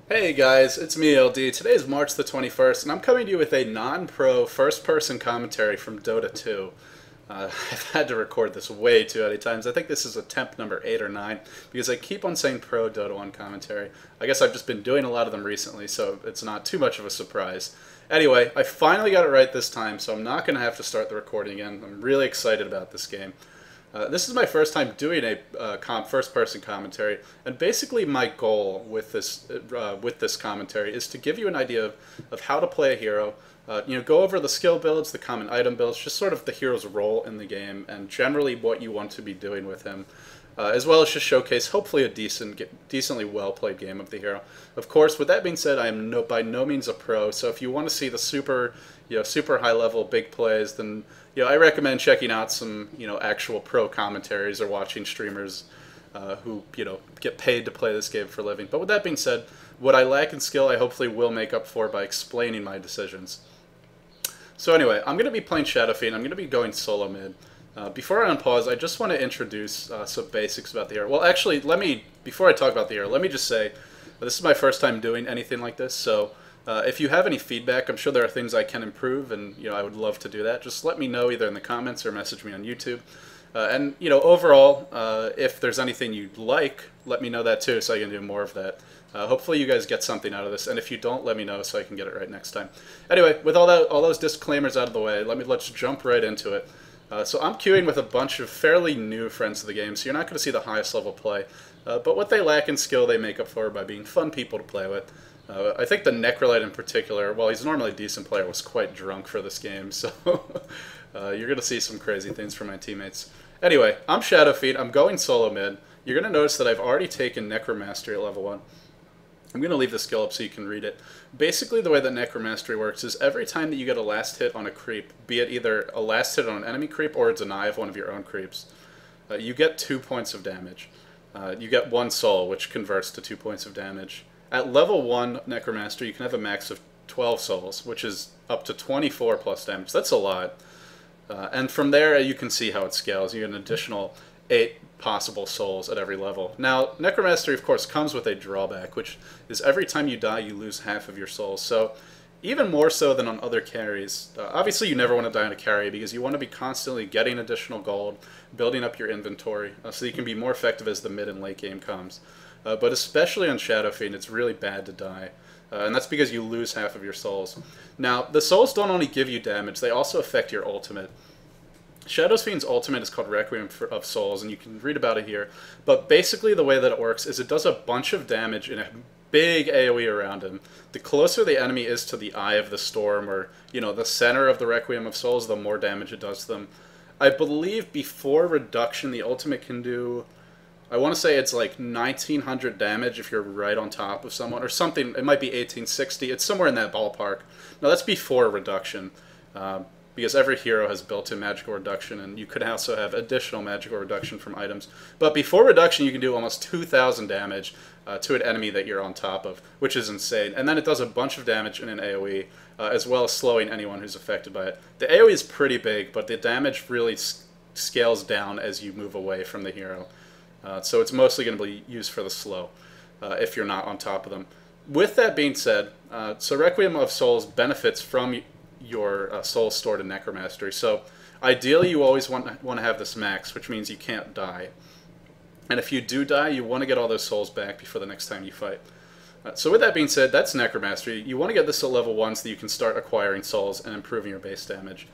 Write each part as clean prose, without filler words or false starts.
Hey guys, it's me LD. Today is March the 21st, and I'm coming to you with a non-pro first-person commentary from Dota 2. I've had to record this way too many times. I think this is attempt number 8 or 9, because I keep on saying pro Dota 1 commentary. I guess I've just been doing a lot of them recently, so it's not too much of a surprise. Anyway, I finally got it right this time, so I'm not going to have to start the recording again. I'm really excited about this game. This is my first time doing a first-person commentary, and basically my goal with this commentary is to give you an idea of how to play a hero. Go over the skill builds, the common item builds, just sort of the hero's role in the game, and generally what you want to be doing with him, as well as just showcase hopefully a decently well-played game of the hero. Of course, with that being said, I am by no means a pro, so if you want to see the super high-level big plays, then I recommend checking out some actual pro commentaries or watching streamers who get paid to play this game for a living. But with that being said, what I lack in skill, I hopefully will make up for by explaining my decisions. So anyway, I'm going to be playing Shadow Fiend. I'm going to be going solo mid. Before I unpause, I just want to introduce some basics about the hero. Well, actually, before I talk about the hero, let me just say this is my first time doing anything like this, so if you have any feedback, I'm sure there are things I can improve, and I would love to do that. Just let me know either in the comments or message me on YouTube. And overall, if there's anything you'd like, let me know that too, so I can do more of that. Hopefully you guys get something out of this, and if you don't, let me know so I can get it right next time. Anyway, with all those disclaimers out of the way, let's jump right into it. So I'm queuing with a bunch of fairly new friends to the game, so you're not going to see the highest level play. But what they lack in skill, they make up for by being fun people to play with. I think the Necrolite in particular, while he's normally a decent player, was quite drunk for this game, so you're going to see some crazy things from my teammates. Anyway, I'm Shadow Fiend. I'm going solo mid. You're going to notice that I've already taken Necromastery at level 1. I'm going to leave the skill up so you can read it. Basically, the way that Necromastery works is every time that you get a last hit on a creep, be it either a last hit on an enemy creep or a deny of one of your own creeps, you get 2 points of damage. You get 1 soul, which converts to 2 points of damage. At level 1 Necromaster, you can have a max of 12 souls, which is up to 24 plus damage. That's a lot. And from there, you can see how it scales. You get an additional 8 possible souls at every level. Now, Necromastery, of course, comes with a drawback, which is every time you die, you lose half of your souls. So, even more so than on other carries. Obviously, you never want to die on a carry because you want to be constantly getting additional gold, building up your inventory, so you can be more effective as the mid and late game comes. But especially on Shadow Fiend, it's really bad to die. And that's because you lose half of your souls. Now, the souls don't only give you damage, they also affect your ultimate. Shadow Fiend's ultimate is called Requiem of Souls, and you can read about it here. But basically the way that it works is it does a bunch of damage in a big AoE around him. The closer the enemy is to the Eye of the Storm, or, the center of the Requiem of Souls, the more damage it does to them. I believe before reduction, the ultimate can do, I want to say it's like 1900 damage if you're right on top of someone, or something. It might be 1860. It's somewhere in that ballpark. Now, that's before reduction, because every hero has built-in magical reduction, and you could also have additional magical reduction from items. But before reduction, you can do almost 2000 damage to an enemy that you're on top of, which is insane. And then it does a bunch of damage in an AoE, as well as slowing anyone who's affected by it. The AoE is pretty big, but the damage really scales down as you move away from the hero. So it's mostly going to be used for the slow, if you're not on top of them. With that being said, so Requiem of Souls benefits from your souls stored in Necromastery. So ideally you always want to have this max, which means you can't die. And if you do die, you want to get all those souls back before the next time you fight. So with that being said, that's Necromastery. You want to get this to level 1 so that you can start acquiring souls and improving your base damage.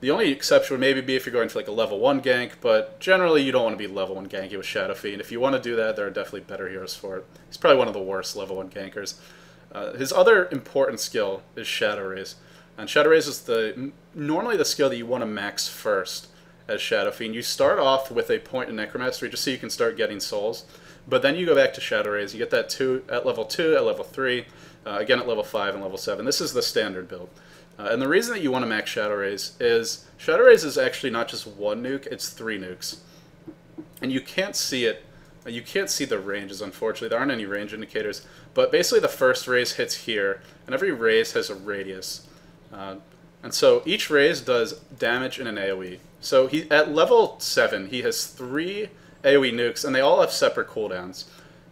The only exception would maybe be if you're going for like a level 1 gank, but generally you don't want to be level 1 ganky with Shadow Fiend. If you want to do that, there are definitely better heroes for it. He's probably one of the worst level 1 gankers. His other important skill is Shadow Raise. And Shadow Raise is normally the skill that you want to max first as Shadow Fiend. You start off with a point in Necromastery just so you can start getting souls, but then you go back to Shadow Raise. You get that at level 2, at level 3, again at level 5 and level 7. This is the standard build. And the reason that you want to max Shadow Raise is actually not just 1 nuke, it's 3 nukes. And you can't see it, you can't see the ranges, unfortunately. There aren't any range indicators. But basically the first raise hits here, and every raise has a radius. And so each raise does damage in an AoE. So at level 7, he has 3 AoE nukes, and they all have separate cooldowns.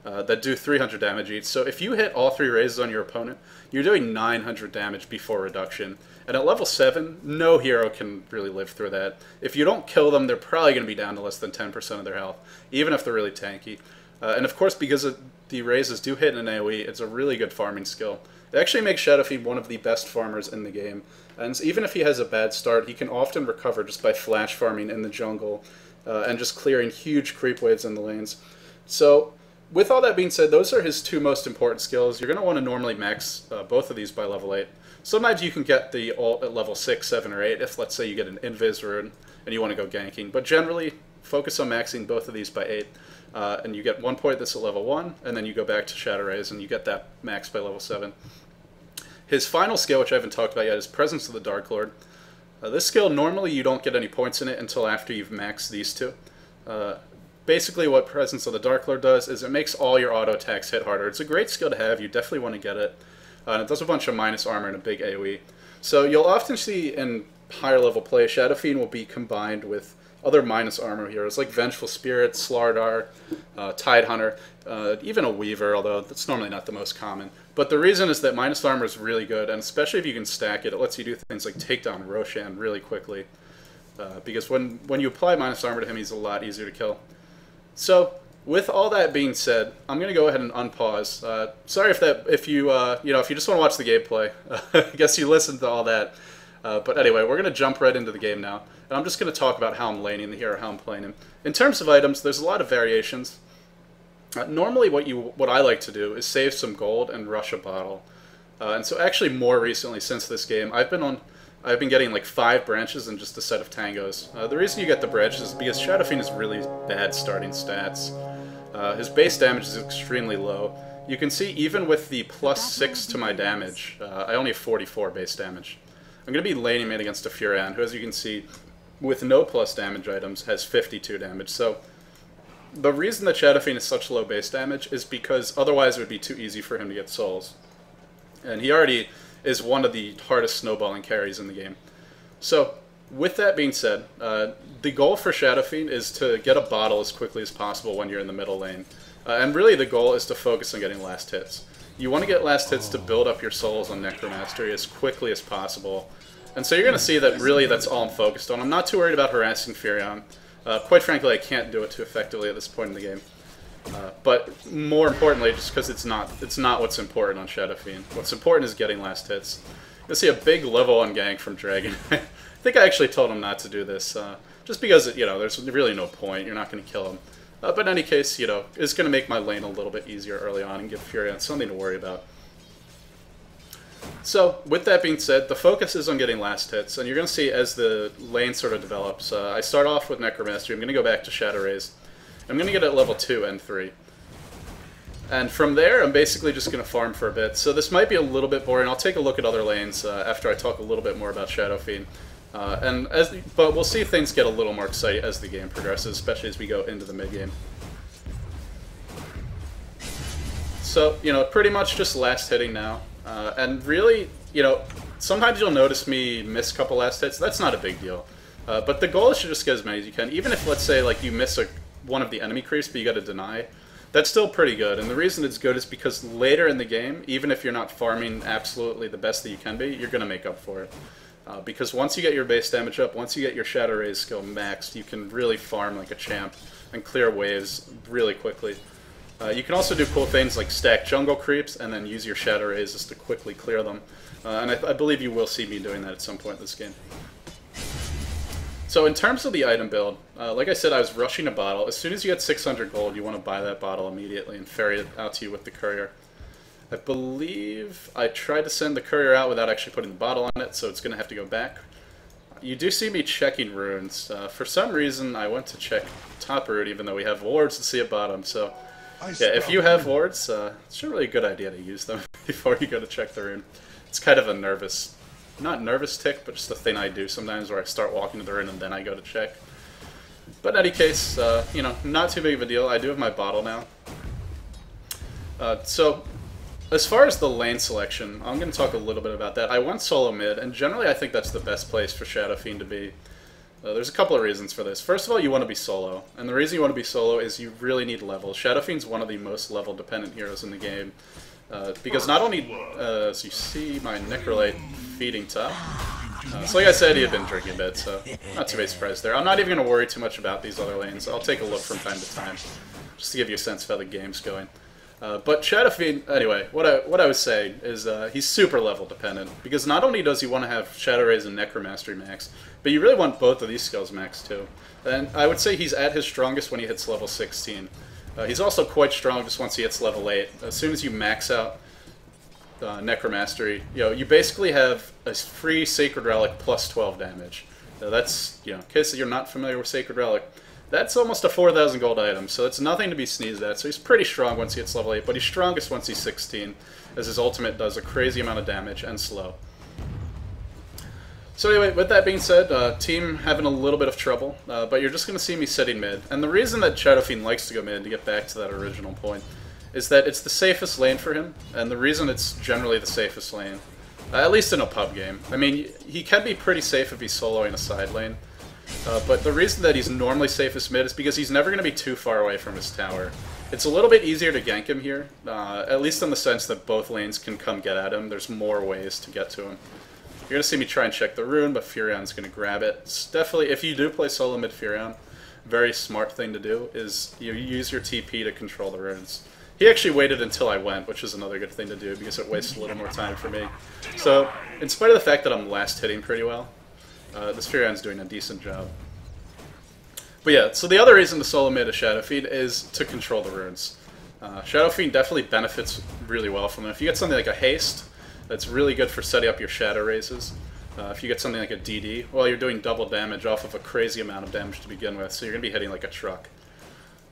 that do 300 damage each. So if you hit all 3 raises on your opponent, you're doing 900 damage before reduction. And at level 7, no hero can really live through that. If you don't kill them, they're probably going to be down to less than 10% of their health, even if they're really tanky. And of course, because the raises do hit in an AoE, it's a really good farming skill. It actually makes Shadow Fiend one of the best farmers in the game. And even if he has a bad start, he can often recover just by flash farming in the jungle and just clearing huge creep waves in the lanes. So, with all that being said, those are his 2 most important skills. You're going to want to normally max both of these by level 8. Sometimes you can get the ult at level 6, 7, or 8 if, let's say, you get an invis rune and you want to go ganking. But generally, focus on maxing both of these by 8. And you get 1 point that's at level 1, and then you go back to Shadow Rays and you get that max by level 7. His final skill, which I haven't talked about yet, is Presence of the Dark Lord. This skill, normally you don't get any points in it until after you've maxed these 2. Basically what Presence of the Dark Lord does is it makes all your auto attacks hit harder. It's a great skill to have, you definitely want to get it. And it does a bunch of minus armor and a big AoE. So you'll often see in higher level play, Shadow Fiend will be combined with other minus armor heroes like Vengeful Spirit, Slardar, Tidehunter, even a Weaver, although that's normally not the most common. But the reason is that minus armor is really good, and especially if you can stack it, it lets you do things like take down Roshan really quickly. Because when you apply minus armor to him, he's a lot easier to kill. So, with all that being said, I'm going to go ahead and unpause. Sorry if you just want to watch the gameplay. I guess you listened to all that. But anyway, we're going to jump right into the game now. And I'm just going to talk about how I'm laning the hero, how I'm playing him. In terms of items, there's a lot of variations. Normally what I like to do is save some gold and rush a bottle. And so actually more recently since this game, I've been getting like 5 branches and just a set of tangos. The reason you get the branches is because Shadow Fiend has really bad starting stats. His base damage is extremely low. You can see even with the +6 to my damage, I only have 44 base damage. I'm going to be laning it against a Furion, who as you can see, with no plus damage items, has 52 damage. So the reason that Shadow Fiend is such low base damage is because otherwise it would be too easy for him to get souls. And he already is one of the hardest snowballing carries in the game. So, with that being said, the goal for Shadow Fiend is to get a bottle as quickly as possible when you're in the middle lane. And really the goal is to focus on getting last hits. You want to get last hits to build up your souls on Necromastery as quickly as possible. And so you're going to see that really that's all I'm focused on. I'm not too worried about harassing Furion. Quite frankly, I can't do it too effectively at this point in the game. But more importantly, just because it's not what's important on Shadow Fiend. What's important is getting last hits. You'll see a big level 1 gank from Dragon. I think I actually told him not to do this, just because there's really no point. You're not going to kill him. But in any case, it's going to make my lane a little bit easier early on and give Furion something to worry about. So, with that being said, the focus is on getting last hits, and you're going to see as the lane sort of develops. I start off with Necromastery. I'm going to go back to Shadow Rays. I'm going to get at level 2 and 3. And from there, I'm basically just going to farm for a bit. So this might be a little bit boring. I'll take a look at other lanes after I talk a little bit more about Shadow Fiend. But we'll see things get a little more exciting as the game progresses, especially as we go into the mid-game. So, pretty much just last hitting now. And really, sometimes you'll notice me miss a couple last hits. That's not a big deal. But the goal is to just get as many as you can. Even if, let's say, like you miss one of the enemy creeps, but you got to deny, that's still pretty good. And the reason it's good is because later in the game, even if you're not farming absolutely the best that you can be, you're going to make up for it. Because once you get your base damage up, once you get your Shadow Rays skill maxed, you can really farm like a champ and clear waves really quickly. You can also do cool things like stack jungle creeps and then use your Shadow Rays just to quickly clear them. And I believe you will see me doing that at some point in this game. So in terms of the item build, like I said, I was rushing a bottle. As soon as you get 600 gold, you want to buy that bottle immediately and ferry it out to you with the courier. I believe I tried to send the courier out without actually putting the bottle on it, so it's going to have to go back. You do see me checking runes. For some reason, I went to check top rune, even though we have wards to see at bottom. So yeah, if you have wards, it's really a good idea to use them before you go to check the rune. It's kind of a not nervous tick, but just a thing I do sometimes where I start walking to the rune and then I go to check. But in any case, not too big of a deal. I do have my bottle now. So, as far as the lane selection, I'm going to talk a little bit about that. I went solo mid, and generally I think that's the best place for Shadow Fiend to be. There's a couple of reasons for this. First of all, you want to be solo. And the reason you want to be solo is you really need level. Shadow Fiend's one of the most level-dependent heroes in the game. Because not only, as you see my Necrolite feeding top, so like I said, he had been drinking a bit, so not too big surprise there. I'm not even going to worry too much about these other lanes. I'll take a look from time to time, just to give you a sense of how the game's going. But Shadow Fiend, anyway, what I was saying is he's super level dependent, because not only does he want to have Shadow Raise and Necromastery max, but you really want both of these skills max too. And I would say he's at his strongest when he hits level 16. He's also quite strong just once he hits level 8. As soon as you max out Necromastery, you basically have a free Sacred Relic plus 12 damage. Now that's, in case you're not familiar with Sacred Relic, that's almost a 4,000 gold item, so it's nothing to be sneezed at. So he's pretty strong once he hits level 8, but he's strongest once he's 16, as his ultimate does a crazy amount of damage and slow. So anyway, with that being said, team having a little bit of trouble, but you're just going to see me sitting mid. And the reason that Shadow Fiend likes to go mid, to get back to that original point, is that it's the safest lane for him, and the reason it's generally the safest lane, at least in a pub game. I mean, he can be pretty safe if he's soloing a side lane, but the reason that he's normally safest mid is because he's never going to be too far away from his tower. It's a little bit easier to gank him here, at least in the sense that both lanes can come get at him. There's more ways to get to him. You're going to see me try and check the rune, but Furion's going to grab it. It's definitely, if you do play solo mid Furion, very smart thing to do is you use your TP to control the runes. He actually waited until I went, which is another good thing to do because it wastes a little more time for me. So, in spite of the fact that I'm last hitting pretty well, this Furion's doing a decent job. But yeah, so the other reason to solo mid a Shadow Fiend is to control the runes. Shadow Fiend definitely benefits really well from them. If you get something like a haste, that's really good for setting up your Shadow Raises. If you get something like a DD, well, you're doing double damage off of a crazy amount of damage to begin with, so you're going to be hitting like a truck.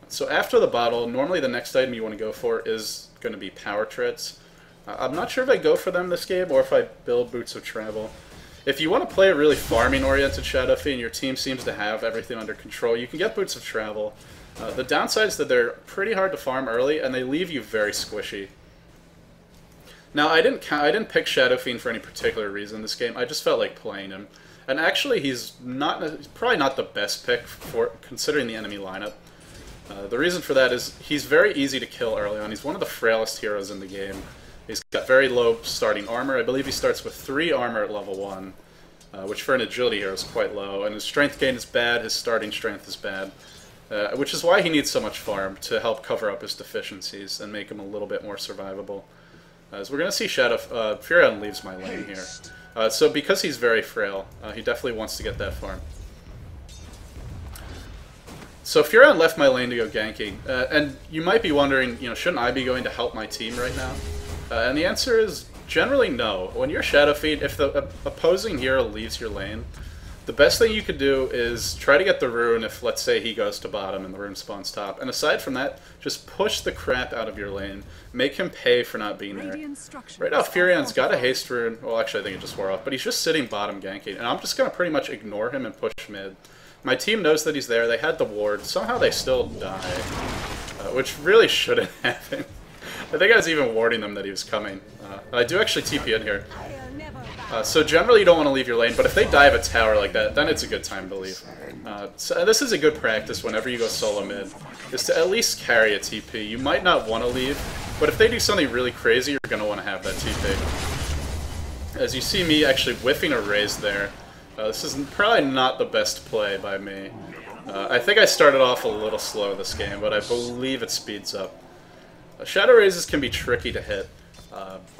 So after the bottle, normally the next item you want to go for is going to be Power Treads. I'm not sure if I go for them this game or if I build Boots of Travel. If you want to play a really farming-oriented Shadow Fiend, your team seems to have everything under control, you can get Boots of Travel. The downside is that they're pretty hard to farm early, and they leave you very squishy. Now, I didn't pick Shadow Fiend for any particular reason this game. I just felt like playing him. And actually, he's probably not the best pick for considering the enemy lineup. The reason for that is he's very easy to kill early on. He's one of the frailest heroes in the game. He's got very low starting armor. I believe he starts with 3 armor at level 1, which for an agility hero is quite low. And his strength gain is bad, his starting strength is bad. Which is why he needs so much farm, to help cover up his deficiencies and make him a little bit more survivable. As we're going to see Furion leaves my lane here. So because he's very frail, he definitely wants to get that farm. So Furion left my lane to go ganking, and you might be wondering, shouldn't I be going to help my team right now? And the answer is generally no. When you're Shadow Fiend, if the opposing hero leaves your lane, the best thing you could do is try to get the rune if, let's say, he goes to bottom and the rune spawns top. And aside from that, just push the crap out of your lane. Make him pay for not being there. Right now, Furion's got a haste rune. Well, actually, I think it just wore off. But he's just sitting bottom ganking. And I'm just going to pretty much ignore him and push mid. My team knows that he's there. They had the ward. Somehow they still die. Which really shouldn't happen. I think I was even warning them that he was coming. I do actually TP in here. So generally you don't want to leave your lane, but if they dive a tower like that, then it's a good time to leave. So this is a good practice whenever you go solo mid, is to at least carry a TP. You might not want to leave, but if they do something really crazy, you're going to want to have that TP. As you see me actually whiffing a raise there, this is probably not the best play by me. I think I started off a little slow this game, but I believe it speeds up. Shadow Raises can be tricky to hit.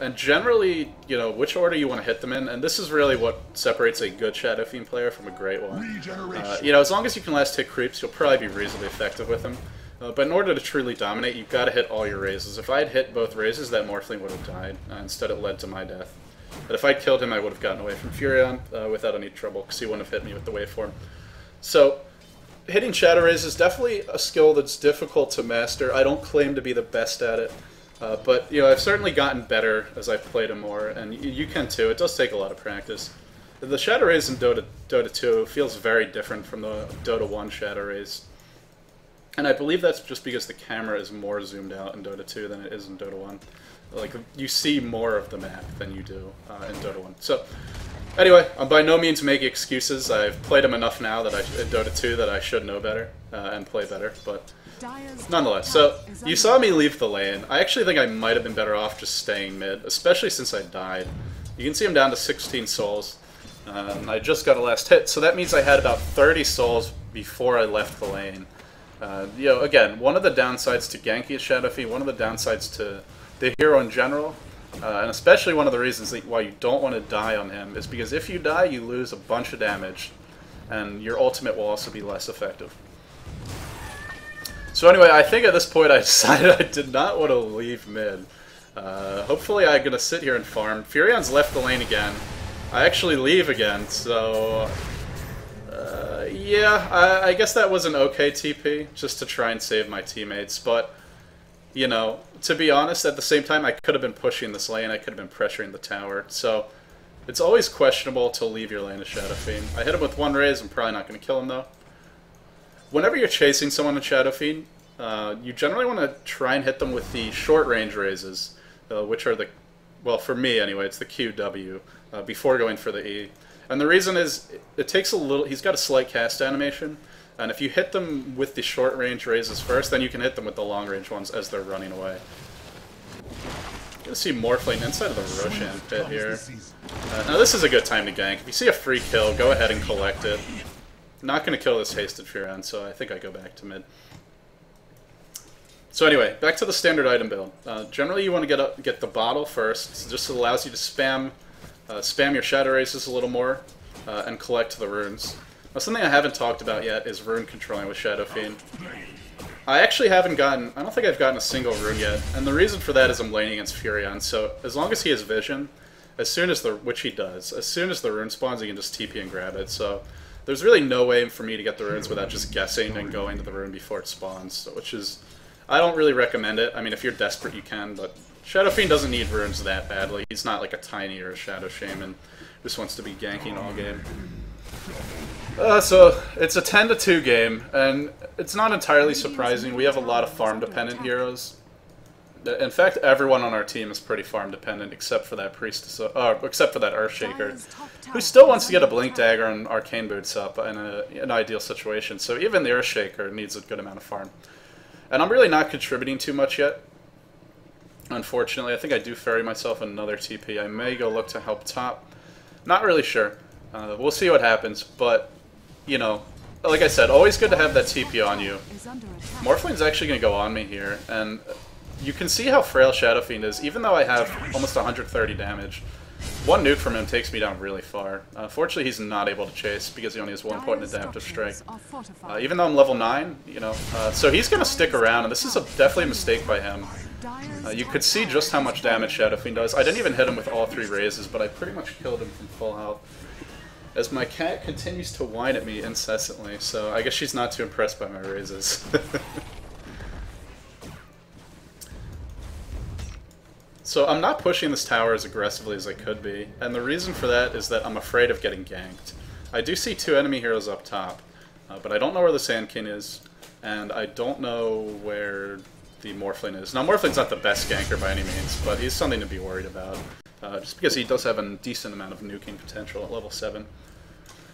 And generally, which order you want to hit them in, and this is really what separates a good Shadow Fiend player from a great one. As long as you can last hit creeps, you'll probably be reasonably effective with them. But in order to truly dominate, you've got to hit all your raises. If I had hit both raises, that Morphling would have died. Instead, it led to my death. But if I'd killed him, I would have gotten away from Furion without any trouble, because he wouldn't have hit me with the waveform. So, hitting Shadow Raise is definitely a skill that's difficult to master. I don't claim to be the best at it. But I've certainly gotten better as I've played him more, and you can too. It does take a lot of practice. The Shadow Raise in Dota 2 feels very different from the Dota 1 Shadow Raise. And I believe that's just because the camera is more zoomed out in Dota 2 than it is in Dota 1. Like, you see more of the map than you do in Dota 1. So, Anyway, I'm by no means making excuses. I've played him enough now that in Dota 2 that I should know better and play better, but nonetheless. So, you saw me leave the lane. I actually think I might have been better off just staying mid, especially since I died. You can see I'm down to 16 souls. I just got a last hit, so that means I had about 30 souls before I left the lane. You know, again, one of the downsides to ganking Shadow Fiend, one of the downsides to the hero in general, and especially one of the reasons why you don't want to die on him, is because if you die, you lose a bunch of damage, and your ultimate will also be less effective. So anyway, I think at this point I decided I did not want to leave mid. Hopefully I'm going to sit here and farm. Furion's left the lane again. I actually leave again, so... yeah, I guess that was an okay TP, just to try and save my teammates, but... You know, to be honest, at the same time, I could have been pushing this lane, I could have been pressuring the tower, so it's always questionable to leave your lane to Shadow Fiend. I hit him with one raise, I'm probably not going to kill him though. Whenever you're chasing someone in Shadow Fiend, you generally want to try and hit them with the short range raises, which are the, well for me anyway, it's the QW, before going for the E. And the reason is, it takes a little, he's got a slight cast animation, and if you hit them with the short range raises first, then you can hit them with the long range ones as they're running away. You're gonna see Morphling inside of the Roshan pit here. Now this is a good time to gank. If you see a free kill, go ahead and collect it. Not gonna kill this hasted Furon, so I think I go back to mid. So anyway, back to the standard item build. Generally you want to get the bottle first, just allows you to spam your Shadow Races a little more, and collect the runes. Now, something I haven't talked about yet is rune controlling with Shadow Fiend. I actually haven't gotten, I don't think I've gotten a single rune yet, and the reason for that is I'm laning against Furion, so as long as he has vision, as soon as which he does, as soon as the rune spawns, he can just TP and grab it, so there's really no way for me to get the runes without just guessing and going to the rune before it spawns, which is, I don't really recommend it. I mean, if you're desperate, you can, but Shadow Fiend doesn't need runes that badly. He's not like a Tiny or a Shadow Shaman who just wants to be ganking all game. So, it's a 10-2 game, and it's not entirely surprising. We have a lot of farm-dependent heroes. In fact, everyone on our team is pretty farm-dependent, except for that Priestess, except for that Earthshaker, who still wants to get a Blink Dagger and Arcane Boots up in an ideal situation. So even the Earthshaker needs a good amount of farm. And I'm really not contributing too much yet. Unfortunately, I think I do ferry myself another TP. I may go look to help top. Not really sure. We'll see what happens, but... You know, like I said, always good to have that TP on you. Morphling's actually going to go on me here, and you can see how frail Shadow Fiend is. Even though I have almost 130 damage, one nuke from him takes me down really far. Fortunately, he's not able to chase because he only has 1 point in Adaptive Strike. Even though I'm level 9, you know, so he's going to stick around, and this is definitely a mistake by him. You could see just how much damage Shadow Fiend does. I didn't even hit him with all 3 raises, but I pretty much killed him from full health. As my cat continues to whine at me incessantly, so I guess she's not too impressed by my raises. So I'm not pushing this tower as aggressively as I could be, and the reason for that is that I'm afraid of getting ganked. I do see 2 enemy heroes up top, but I don't know where the Sand King is, and I don't know where the Morphling is. Now, Morphling's not the best ganker by any means, but he's something to be worried about, just because he does have a decent amount of nuking potential at level 7.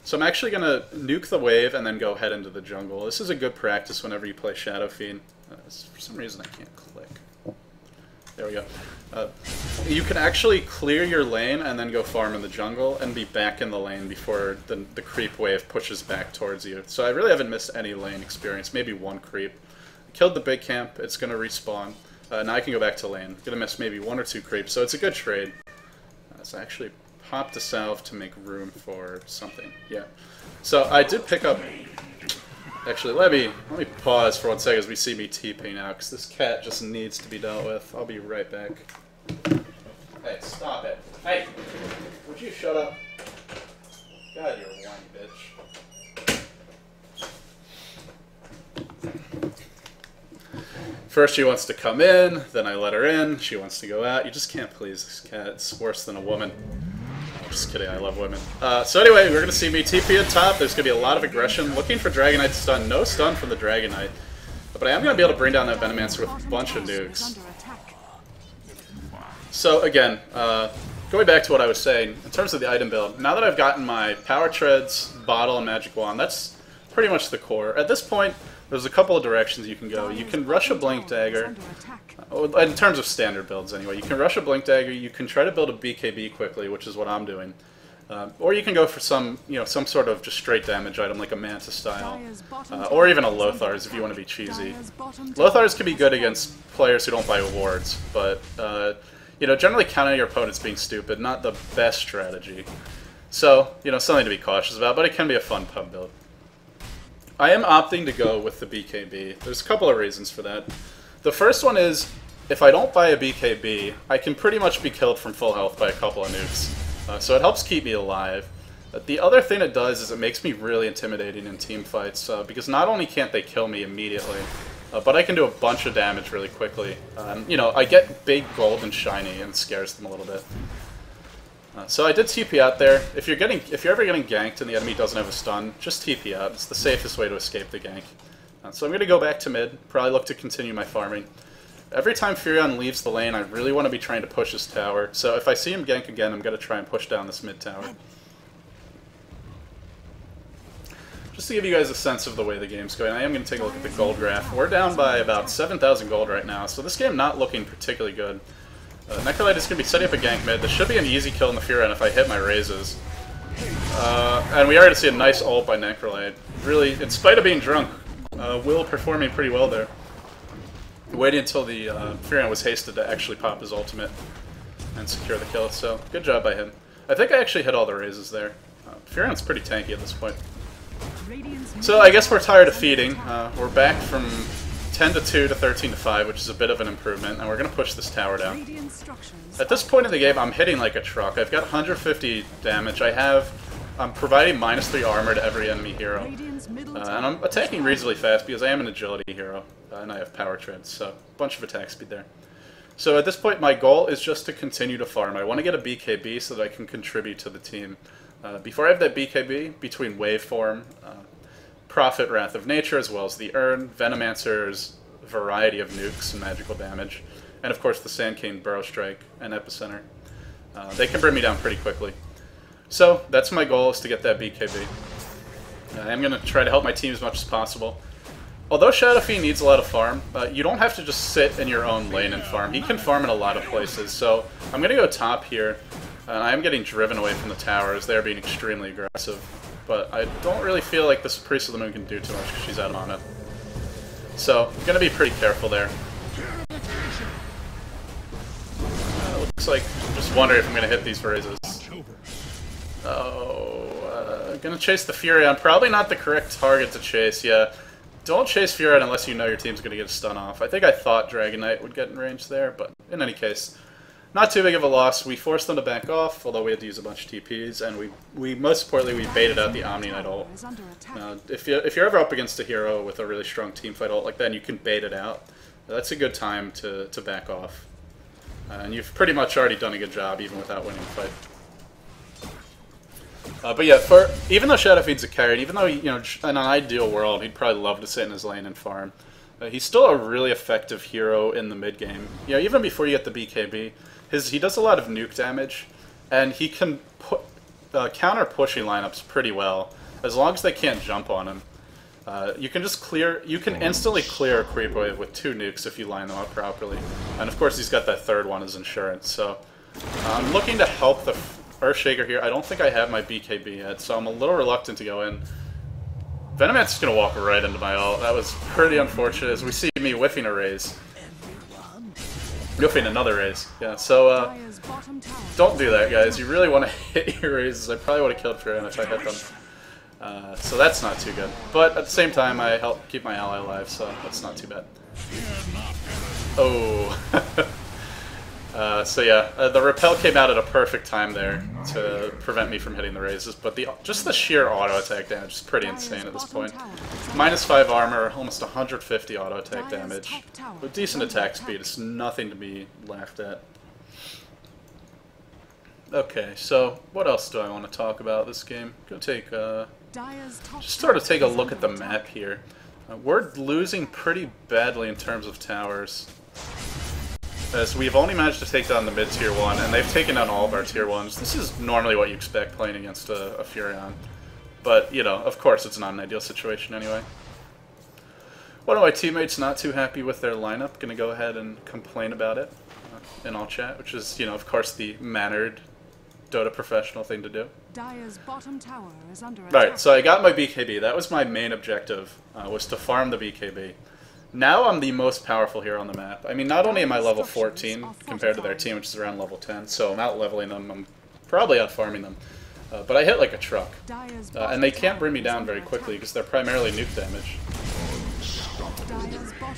So I'm actually going to nuke the wave and then go head into the jungle. This is a good practice whenever you play Shadow Fiend. For some reason I can't click. There we go. You can actually clear your lane and then go farm in the jungle and be back in the lane before the creep wave pushes back towards you. So I really haven't missed any lane experience, maybe 1 creep. Killed the big camp, it's going to respawn. Now I can go back to lane. Gonna miss maybe 1 or 2 creeps, so it's a good trade. So I actually popped a salve to make room for something. Yeah. So I did pick up... Actually, let me pause for 1 second as we see me TP now, because this cat just needs to be dealt with. I'll be right back. Hey, stop it. Hey! Would you shut up? God, you're a whiny bitch. First she wants to come in, then I let her in, she wants to go out. You just can't please this cat. It's worse than a woman. Just kidding, I love women. So anyway, we're going to see me TP at top. There's going to be a lot of aggression. Looking for Dragonite to stun. No stun from the Dragonite. But I am going to be able to bring down that Venomancer with a bunch of nukes. So again, going back to what I was saying, in terms of the item build, now that I've gotten my Power Treads, Bottle, and Magic Wand, that's pretty much the core. At this point, there's a couple of directions you can go. You can rush a Blink Dagger, in terms of standard builds anyway. You can rush a Blink Dagger, you can try to build a BKB quickly, which is what I'm doing. Or you can go for some sort of just straight damage item like a Manta style, or even a Lothar's if you want to be cheesy. Lothar's can be good against players who don't buy awards, but generally counting your opponents being stupid, not the best strategy. So, something to be cautious about, but it can be a fun pub build. I am opting to go with the BKB. There's a couple of reasons for that. The first one is, if I don't buy a BKB, I can pretty much be killed from full health by a couple of nukes. So it helps keep me alive. The other thing it does is it makes me really intimidating in team fights, because not only can't they kill me immediately, but I can do a bunch of damage really quickly. I get big, gold, and shiny, and it scares them a little bit. So I did TP out there. If you're ever getting ganked and the enemy doesn't have a stun, just TP out. It's the safest way to escape the gank. So I'm going to go back to mid, probably look to continue my farming. Every time Furion leaves the lane, I really want to be trying to push his tower. So if I see him gank again, I'm going to try and push down this mid tower. Just to give you guys a sense of the way the game's going, I am going to take a look at the gold graph. We're down by about 7,000 gold right now, so this game not looking particularly good. Necrolite is going to be setting up a gank mid. This should be an easy kill in the Furion if I hit my raises. And we already see a nice ult by Necrolite. Really, in spite of being drunk, Will performing pretty well there. Waiting until the Furion was hasted to actually pop his ultimate and secure the kill, so good job by him. I think I actually hit all the raises there. Furion's pretty tanky at this point. So I guess we're tired of feeding. We're back from 10 to 2 to 13 to 5, which is a bit of an improvement, and we're going to push this tower down. At this point in the game, I'm hitting like a truck. I've got 150 damage. I'm providing -3 armor to every enemy hero. And I'm attacking reasonably fast because I am an agility hero, and I have power treads, so a bunch of attack speed there. So at this point, my goal is just to continue to farm. I want to get a BKB so that I can contribute to the team. Before I have that BKB, between Waveform, Prophet, Wrath of Nature, as well as the Urn, Venomancer's variety of nukes and magical damage, and of course the Sand King, Burrow Strike, and Epicenter. They can bring me down pretty quickly. So that's my goal, is to get that BKB. I'm going to try to help my team as much as possible. Although Shadow Fiend needs a lot of farm, you don't have to just sit in your own lane and farm. He can farm in a lot of places, so I'm going to go top here. I am getting driven away from the towers. They're being extremely aggressive. But I don't really feel like this Priest of the Moon can do too much because she's out of mana. So I'm going to be pretty careful there. Looks like I'm just wondering if I'm going to hit these raises. Oh, going to chase the Furion. Probably not the correct target to chase, yeah. Don't chase Furion unless you know your team's going to get a stun off. I think I thought Dragon Knight would get in range there, but in any case, not too big of a loss. We forced them to back off, although we had to use a bunch of TPs, and we most importantly, we baited out the Omni Knight ult. If you're ever up against a hero with a really strong teamfight ult like that, and you can bait it out, that's a good time to back off. And you've pretty much already done a good job, even without winning the fight. But yeah, even though Shadow Fiend's a carry, even though in an ideal world he'd probably love to sit in his lane and farm, he's still a really effective hero in the mid game. Even before you get the BKB, he does a lot of nuke damage, and he can counter pushing lineups pretty well as long as they can't jump on him. You can instantly clear a creep wave with 2 nukes if you line them up properly, and of course he's got that third one as insurance. So I'm looking to help the Earthshaker here. I don't think I have my BKB yet, so I'm a little reluctant to go in. Venomancer's gonna walk right into my ult. That was pretty unfortunate, as we see me whiffing a raise. Whiffing another raise. Yeah, so don't do that, guys. You really want to hit your raises. I probably would have killed Furion if I hit them. So that's not too good. But at the same time, I help keep my ally alive, so that's not too bad. Oh. So yeah, the repel came out at a perfect time there to prevent me from hitting the raises, but just the sheer auto attack damage is pretty insane at this point. -5 armor, almost 150 auto attack damage. With decent attack speed, it's nothing to be laughed at. Okay, so what else do I want to talk about this game? Go take just sort of take a look at the map here. We're losing pretty badly in terms of towers. as we've only managed to take down the mid tier 1, and they've taken down all of our tier 1s. This is normally what you expect playing against a Furion. But, you know, of course it's not an ideal situation anyway. One of my teammates not too happy with their lineup. Gonna go ahead and complain about it in all chat, which is, you know, of course the mannered Dota professional thing to do. Dire's bottom tower is under attack. Right, so I got my BKB. That was my main objective, was to farm the BKB. Now I'm the most powerful hero on the map. I mean, not only am I level 14 compared to their team, which is around level 10, so I'm out leveling them. I'm probably out farming them. But I hit like a truck. And they can't bring me down very quickly because they're primarily nuke damage.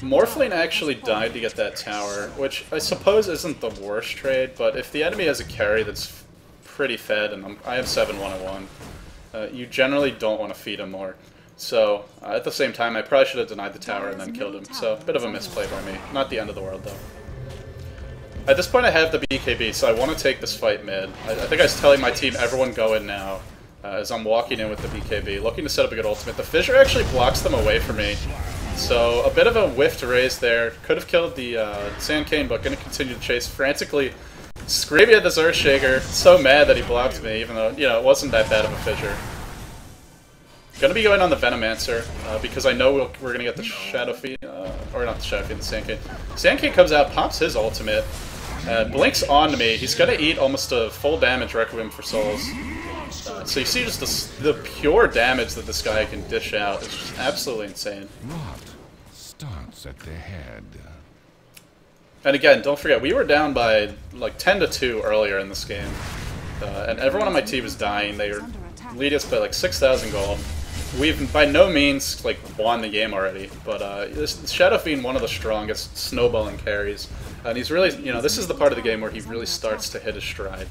Morphling actually died to get that tower, which I suppose isn't the worst trade, but if the enemy has a carry that's pretty fed, and I have 7-101, you generally don't want to feed him more. So, at the same time, I probably should have denied the tower and then killed him, so a bit of a misplay by me. Not the end of the world, though. At this point I have the BKB, so I want to take this fight mid. I think I was telling my team, everyone go in now, as I'm walking in with the BKB, looking to set up a good ultimate. The fissure actually blocks them away from me, so a bit of a whiff to raise there. Could have killed the Sand Cane, but going to continue to chase frantically, screaming at this Earthshaker. So mad that he blocked me, even though, you know, it wasn't that bad of a fissure. Gonna be going on the Venomancer, because I know we're gonna get the Shadow Fiend, or not the Shadow Fiend, the Sand Cane. Sand Cane comes out, pops his ultimate, blinks onto me. He's gonna eat almost a full damage Requiem for Souls. So you see just the pure damage that this guy can dish out. It's just absolutely insane. Rot starts at the head. And again, don't forget, we were down by like 10-2 earlier in this game. And everyone on my team is dying. They were leading us by like 6,000 gold. We've by no means like won the game already, but this Shadow Fiend, one of the strongest snowballing carries, and he's really, you know, this is the part of the game where he really starts to hit his stride.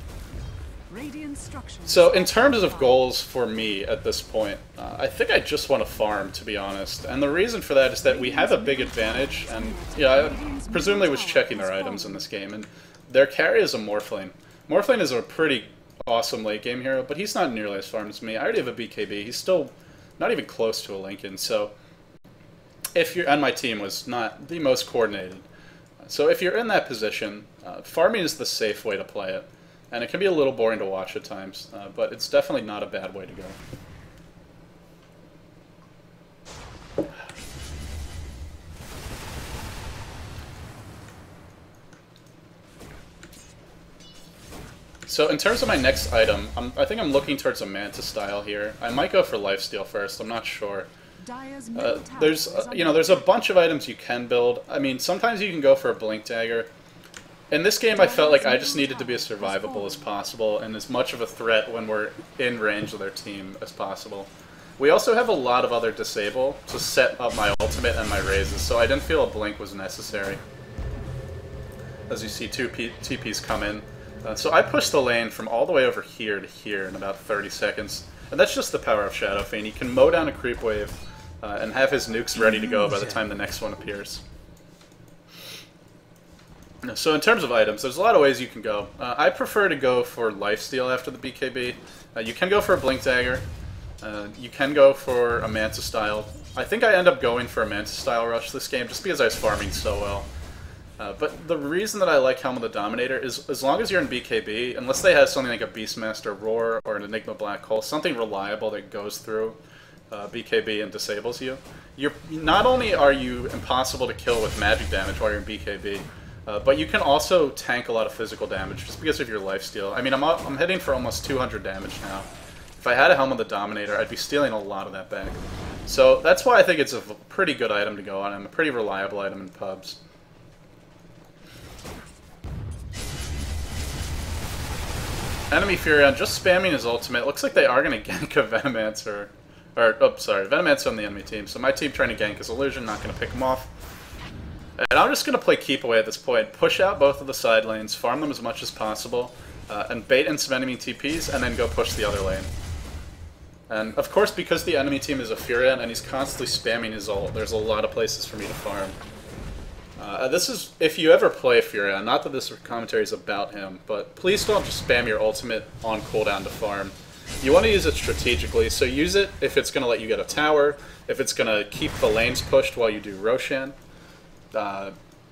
So in terms of goals for me at this point, I think I just want to farm, to be honest, and the reason for that is that we have a big advantage, and yeah, I presumably was checking their items in this game, and their carry is a Morphling. Morphling is a pretty awesome late game hero, but he's not nearly as farmed as me. I already have a BKB. He's still not even close to a Lincoln, so if you're, and my team was not the most coordinated. So if you're in that position, farming is the safe way to play it, and it can be a little boring to watch at times, but it's definitely not a bad way to go. So in terms of my next item, I think I'm looking towards a Manta style here. I might go for Lifesteal first, I'm not sure. There's a bunch of items you can build. I mean, sometimes you can go for a Blink Dagger. In this game, I felt like I just needed to be as survivable as possible and as much of a threat when we're in range of their team as possible. We also have a lot of other disable to set up my ultimate and my raises, so I didn't feel a Blink was necessary. As you see, two TPs come in. So I pushed the lane from all the way over here to here in about 30 seconds. And that's just the power of Shadow Fiend. He can mow down a creep wave and have his nukes ready to go by the time the next one appears. So in terms of items, there's a lot of ways you can go. I prefer to go for Lifesteal after the BKB. You can go for a Blink Dagger. You can go for a Manta style. I think I end up going for a Manta style rush this game just because I was farming so well. But the reason that I like Helm of the Dominator is as long as you're in BKB, unless they have something like a Beastmaster Roar or an Enigma Black Hole, something reliable that goes through BKB and disables you, not only are you impossible to kill with magic damage while you're in BKB, but you can also tank a lot of physical damage just because of your lifesteal. I mean, I'm hitting for almost 200 damage now. If I had a Helm of the Dominator, I'd be stealing a lot of that back. So that's why I think it's a pretty good item to go on, and a pretty reliable item in pubs. Enemy Furion just spamming his ultimate. Looks like they are going to gank a Venomancer. Or, oh, sorry, Venomancer on the enemy team. So my team trying to gank his Illusion, not going to pick him off. And I'm just going to play keep away at this point. Push out both of the side lanes, farm them as much as possible, and bait in some enemy TPs, and then go push the other lane. And, of course, because the enemy team is a Furion and he's constantly spamming his ult, there's a lot of places for me to farm. This is, if you ever play Furion, not that this commentary is about him, but please don't just spam your ultimate on cooldown to farm. You want to use it strategically, so use it if it's going to let you get a tower, if it's going to keep the lanes pushed while you do Roshan.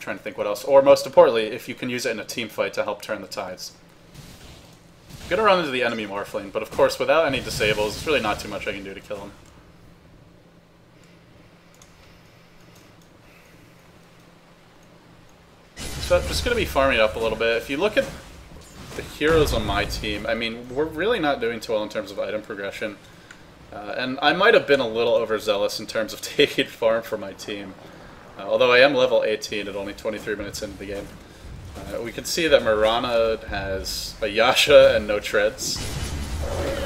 trying to think what else. Or most importantly, if you can use it in a team fight to help turn the tides. I'm gonna run into the enemy Morphling, but of course without any disables, there's really not too much I can do to kill him. So I'm just gonna be farming it up a little bit. If you look at the heroes on my team, I mean, we're really not doing too well in terms of item progression. And I might have been a little overzealous in terms of taking farm for my team. Although I am level 18 at only 23 minutes into the game. We can see that Mirana has a Yasha and no treads.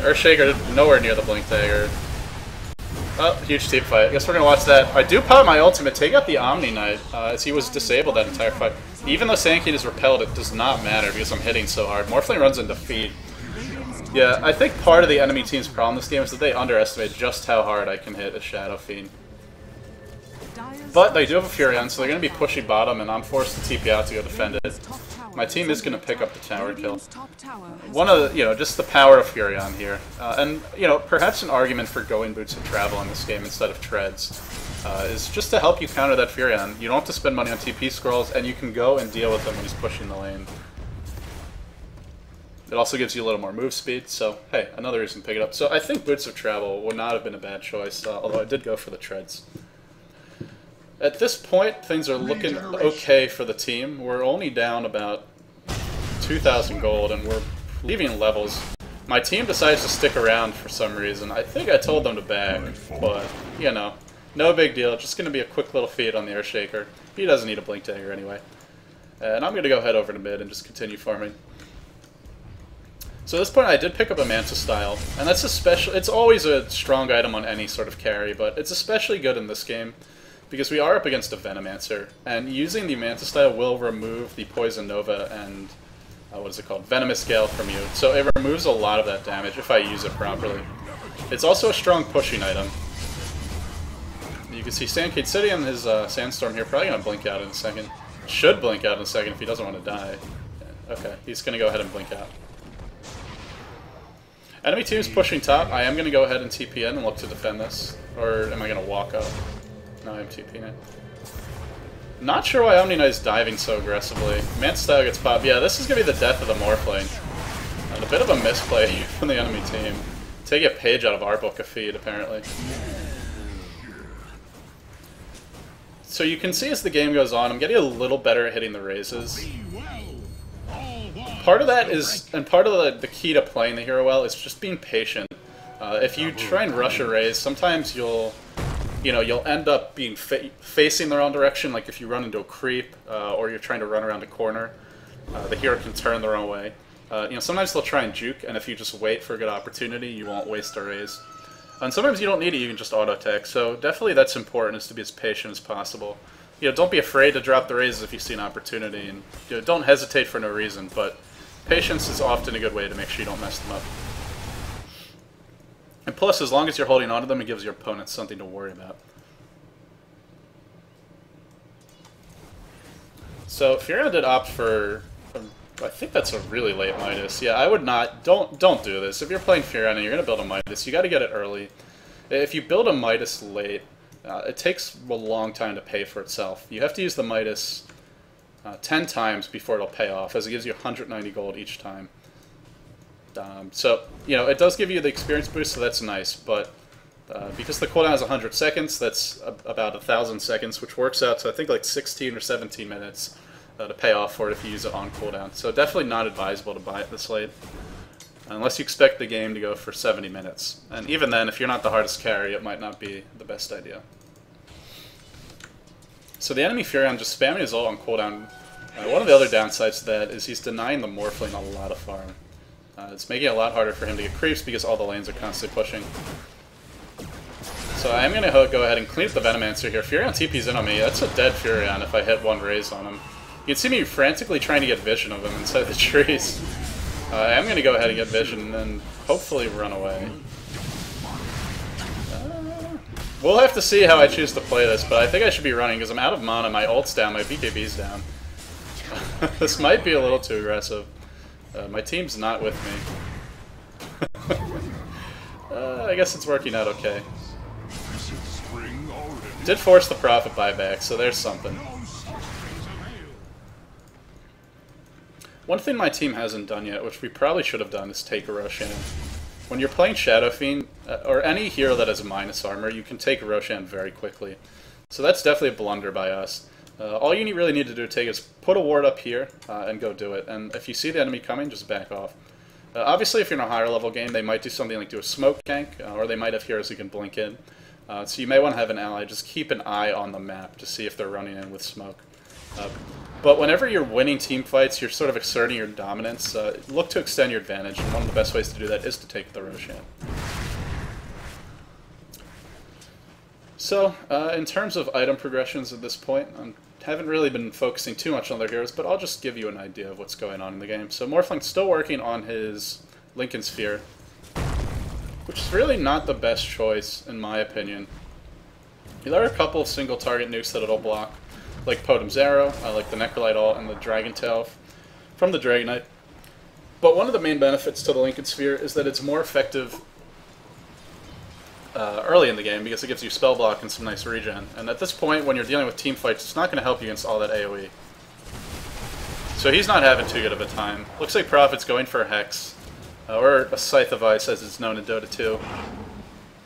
Earthshaker nowhere near the Blink Dagger. Oh, huge team fight. I guess we're going to watch that. I do pop my ultimate, take out the Omni Knight, as he was disabled that entire fight. Even though Sand King is repelled, it does not matter because I'm hitting so hard. Morphling runs into Fiend. Yeah, I think part of the enemy team's problem this game is that they underestimate just how hard I can hit a Shadow Fiend. But they do have a Furion, so they're going to be pushing bottom, and I'm forced to TP out to go defend it. My team is going to pick up the tower kill. One of the, just the power of Furion here. And, perhaps an argument for going Boots of Travel in this game instead of Treads is just to help you counter that Furion. You don't have to spend money on TP scrolls, and you can go and deal with him when he's pushing the lane. It also gives you a little more move speed, so hey, another reason to pick it up. So I think Boots of Travel would not have been a bad choice, although I did go for the Treads. At this point, things are looking okay for the team. We're only down about 2,000 gold, and we're leaving levels. My team decides to stick around for some reason. I think I told them to back, but, no big deal. Just going to be a quick little feed on the Earthshaker. He doesn't need a Blink Dagger anyway. And I'm going to go head over to mid and just continue farming. So at this point I did pick up a Manta Style, and that's it's always a strong item on any sort of carry, but it's especially good in this game, because we are up against a Venomancer, and using the Manta Style will remove the Poison Nova and, Venomous Gale from you, so it removes a lot of that damage if I use it properly. It's also a strong pushing item. You can see Sandcade City and his Sandstorm here probably going to blink out in a second. Should blink out in a second if he doesn't want to die. Okay, he's going to go ahead and blink out. Enemy team's pushing top. I am going to go ahead and TP in and look to defend this. Or am I going to walk up? No, I'm TPing in. Not sure why Omni Knight is diving so aggressively. Manta Style gets popped. Yeah, this is going to be the death of the Morphling. And a bit of a misplay from the enemy team. Take a page out of our book of feed, apparently. So you can see as the game goes on, I'm getting a little better at hitting the raises. Part of that is, and part of the key to playing the hero well is just being patient. If you try and rush a raise, sometimes you'll end up being facing the wrong direction. Like if you run into a creep, or you're trying to run around a corner, the hero can turn the wrong way. Sometimes they'll try and juke, and if you just wait for a good opportunity, you won't waste a raise. And sometimes you don't need it; you can just auto attack. So definitely, that's important: is to be as patient as possible. Don't be afraid to drop the raises if you see an opportunity, and don't hesitate for no reason. But patience is often a good way to make sure you don't mess them up. And plus, as long as you're holding on to them, it gives your opponent something to worry about. So Furion did opt for, I think that's a really late Midas. Yeah, I would not, don't do this. If you're playing Furion and you're going to build a Midas, you got to get it early. If you build a Midas late, it takes a long time to pay for itself. You have to use the Midas 10 times before it'll pay off, as it gives you 190 gold each time. So, it does give you the experience boost, so that's nice, but because the cooldown is 100 seconds, that's about 1,000 seconds, which works out to, I think, like 16 or 17 minutes to pay off for it if you use it on cooldown. So definitely not advisable to buy it this late, unless you expect the game to go for 70 minutes. And even then, if you're not the hardest carry, it might not be the best idea. So the enemy Furion just spamming his ult on cooldown. One of the other downsides to that is he's denying the Morphling a lot of farm. It's making it a lot harder for him to get creeps because all the lanes are constantly pushing. So I'm going to go ahead and clean up the Venomancer here. Furion TP's in on me. That's a dead Furion if I hit one raise on him. You can see me frantically trying to get vision of him inside the trees. I'm going to go ahead and get vision and then hopefully run away. We'll have to see how I choose to play this, but I think I should be running because I'm out of mana, my ult's down, my BKB's down. This might be a little too aggressive. My team's not with me. I guess it's working out okay. Did force the profit buyback, so there's something. One thing my team hasn't done yet, which we probably should have done, is take a Roshan. When you're playing Shadow Fiend, or any hero that has minus armor, you can take a Roshan very quickly. So that's definitely a blunder by us. All you really need to do is put a ward up here and go do it. And if you see the enemy coming, just back off. Obviously, if you're in a higher level game, they might do something like do a smoke tank, or they might have heroes who can blink in. So you may want to have an ally. Just keep an eye on the map to see if they're running in with smoke. But whenever you're winning team fights, you're sort of exerting your dominance. Look to extend your advantage, and one of the best ways to do that is to take the Roshan. So, in terms of item progressions at this point, I haven't really been focusing too much on their heroes, but I'll just give you an idea of what's going on in the game. So Morphling's still working on his Lincoln Sphere, which is really not the best choice, in my opinion. There are a couple of single target nukes that it'll block, like Potem's Arrow, like the Necrolite ult, and the Dragon Tail from the Dragon Knight. But one of the main benefits to the Lincoln Sphere is that it's more effective early in the game because it gives you spell block and some nice regen. And at this point, when you're dealing with team fights, it's not going to help you against all that AoE. So he's not having too good of a time. Looks like Prophet's going for a Hex, or a Scythe of Ice as it's known in Dota 2.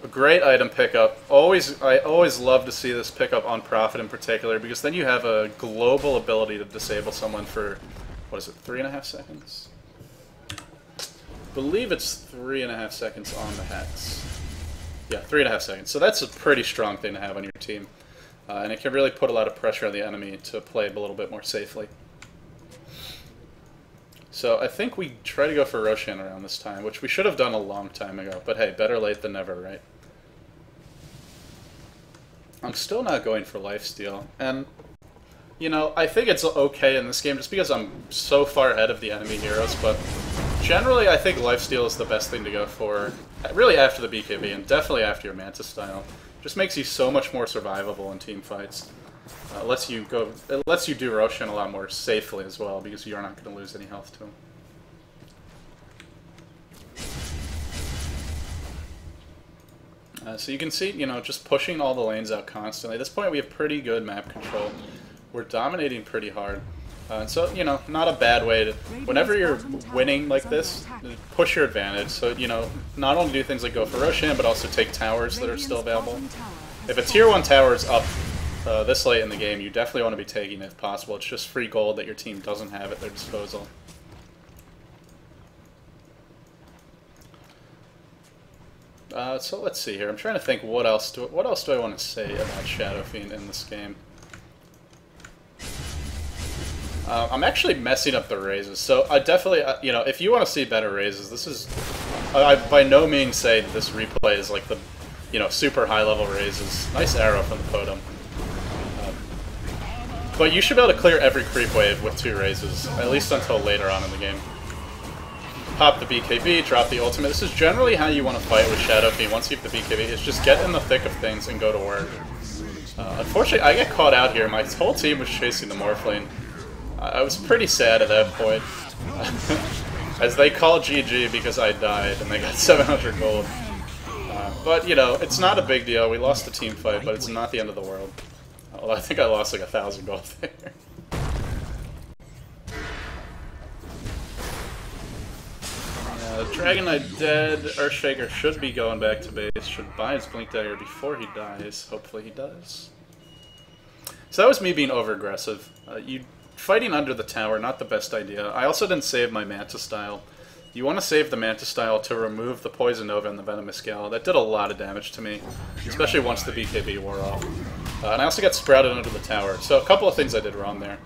A great item pickup. I always love to see this pickup on Prophet in particular, because then you have a global ability to disable someone for, what is it, 3.5 seconds? I believe it's 3.5 seconds on the Hex. Yeah, 3.5 seconds. So that's a pretty strong thing to have on your team. And it can really put a lot of pressure on the enemy to play a little bit more safely. So I think we try to go for Roshan around this time, which we should have done a long time ago. But hey, better late than never, right? I'm still not going for lifesteal. And, you know, I think it's okay in this game just because I'm so far ahead of the enemy heroes. But generally, I think lifesteal is the best thing to go for, really after the BKB, and definitely after your Manta style. Just makes you so much more survivable in team fights. It lets you do Roshan a lot more safely as well, because you're not going to lose any health to him. So you can see, you know, just pushing all the lanes out constantly. At this point, we have pretty good map control. We're dominating pretty hard. So, you know, not a bad way to... Whenever you're winning like this, push your advantage. So, you know, not only do things like go for Roshan, but also take towers that are still available. If a tier 1 tower is up this late in the game, you definitely want to be taking it if possible. It's just free gold that your team doesn't have at their disposal. So let's see here. I'm trying to think what else do I want to say about Shadow Fiend in this game. I'm actually messing up the raises, so I definitely, you know, if you want to see better raises, this is... I by no means say that this replay is like the, you know, super high-level raises. Nice arrow from the Potem. But you should be able to clear every creep wave with 2 raises, at least until later on in the game. Pop the BKB, drop the ultimate. This is generally how you want to fight with Shadow Fiend once you have the BKB, is just get in the thick of things and go to work. Unfortunately, I get caught out here. My whole team was chasing the Morphling. I was pretty sad at that point, as they called GG because I died and they got 700 gold. But, you know, it's not a big deal. We lost the team fight, but it's not the end of the world. Although I think I lost like 1,000 gold there. Dragon Knight dead. Earthshaker should be going back to base. Should buy his Blink Dagger before he dies. Hopefully he does. So that was me being over-aggressive. Fighting under the tower, not the best idea. I also didn't save my Manta style. You want to save the Manta style to remove the Poison Nova and the Venomous Gale. That did a lot of damage to me, especially once the BKB wore off. And I also got sprouted under the tower. So a couple of things I did wrong there.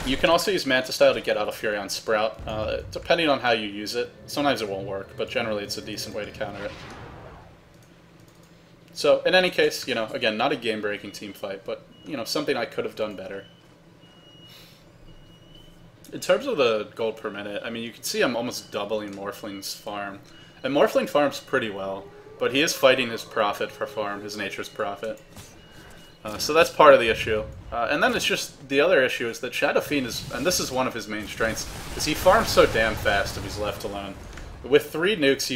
You can also use Manta style to get out of Fury on Sprout, depending on how you use it. Sometimes it won't work, but generally it's a decent way to counter it. So, in any case, you know, again, not a game-breaking team fight, but, you know, something I could have done better. In terms of the gold per minute, I mean, you can see I'm almost doubling Morphling's farm. And Morphling farms pretty well, but he is fighting his Prophet for farm, his Nature's Prophet. So that's part of the issue. And then it's just, the other issue is that Shadow Fiend is, and this is one of his main strengths, is he farms so damn fast if he's left alone. With 3 nukes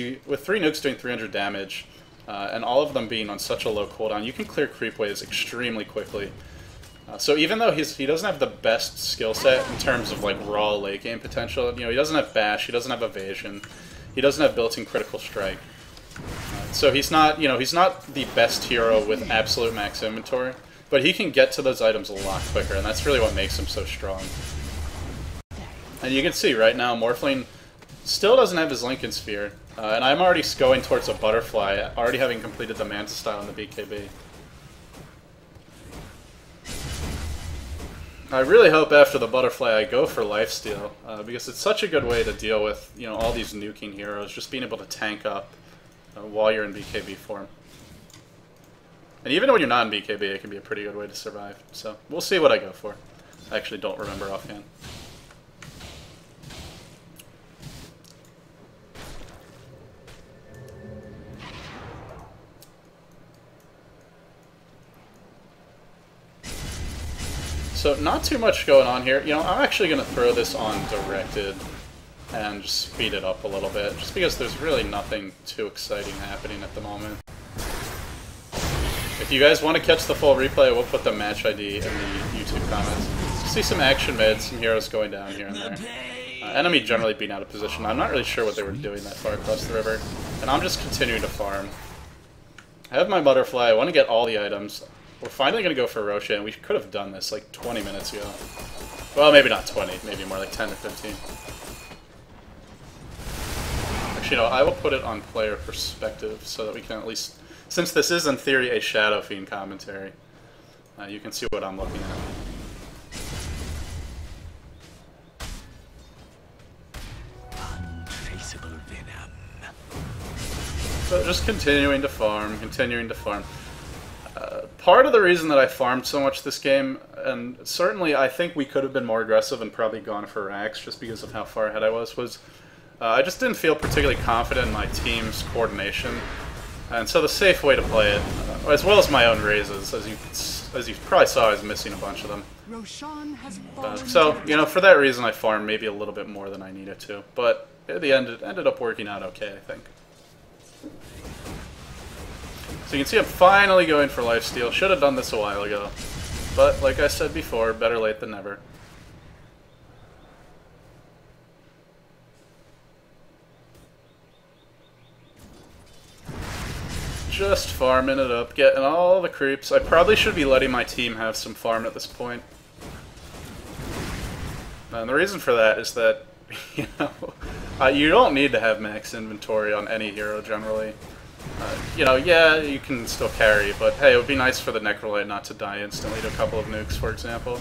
doing 300 damage, and all of them being on such a low cooldown, you can clear creep waves extremely quickly. So even though he doesn't have the best skill set in terms of like raw late game potential, you know, he doesn't have bash, he doesn't have evasion, he doesn't have built-in critical strike. So he's not, you know, he's not the best hero with absolute max inventory, but he can get to those items a lot quicker, and that's really what makes him so strong. And you can see right now, Morphling still doesn't have his Lincoln Sphere, and I'm already going towards a Butterfly, already having completed the Manta style in the BKB. I really hope after the Butterfly I go for Lifesteal, because it's such a good way to deal with, you know, all these nuking heroes, just being able to tank up while you're in BKB form. And even when you're not in BKB, it can be a pretty good way to survive. So, we'll see what I go for. I actually don't remember offhand. So not too much going on here. You know, I'm actually going to throw this on directed and just speed it up a little bit, just because there's really nothing too exciting happening at the moment. If you guys want to catch the full replay, we'll put the match ID in the YouTube comments. See some action mid, some heroes going down here and there. Enemy generally being out of position. I'm not really sure what they were doing that far across the river, and I'm just continuing to farm. I have my Butterfly, I want to get all the items. We're finally going to go for Roche, and we could have done this like 20 minutes ago. Well, maybe not 20, maybe more like 10 or 15. Actually, no, I will put it on player perspective so that we can at least, since this is in theory a Shadow Fiend commentary, you can see what I'm looking at. Untraceable venom. So just continuing to farm, continuing to farm. Part of the reason that I farmed so much this game, and certainly I think we could have been more aggressive and probably gone for racks just because of how far ahead I was I just didn't feel particularly confident in my team's coordination. And so the safe way to play it, as well as my own raises, as you probably saw, I was missing a bunch of them. So, you know, for that reason I farmed maybe a little bit more than I needed to. But at the end, it ended up working out okay, I think. So you can see I'm finally going for Lifesteal. Should have done this a while ago. But, like I said before, better late than never. Just farming it up, getting all the creeps. I probably should be letting my team have some farm at this point. And the reason for that is that, you know, you don't need to have max inventory on any hero generally. You know, yeah, you can still carry, but hey, it would be nice for the Necrolite not to die instantly to a couple of nukes, for example.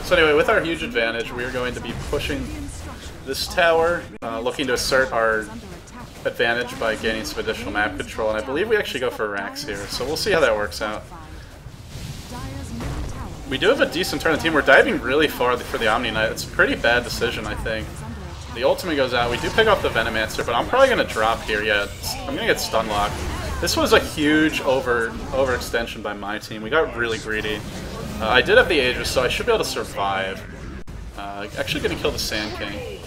So anyway, with our huge advantage, we are going to be pushing this tower, looking to assert our advantage by gaining some additional map control, and I believe we actually go for racks here, so we'll see how that works out. We do have a decent turn of team. We're diving really far for the Omni Knight. It's a pretty bad decision, I think. The ultimate goes out. We do pick off the Venomancer, but I'm probably going to drop here. Yeah, I'm going to get stun locked. This was a huge overextension by my team. We got really greedy. I did have the Aegis, so I should be able to survive. Actually going to kill the Sand King.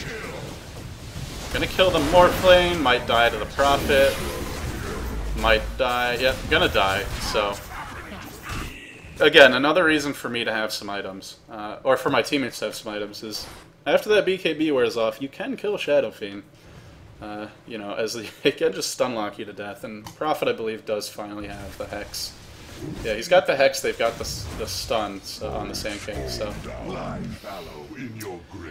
Gonna kill the Morphling, might die to the Prophet. Might die, yeah, gonna die, so. Again, another reason for me to have some items, or for my teammates to have some items, is after that BKB wears off, you can kill Shadow Fiend. You know, as it can just stun lock you to death, and Prophet, I believe, does finally have the Hex. Yeah, he's got the Hex, they've got the stun on the Sand King, so.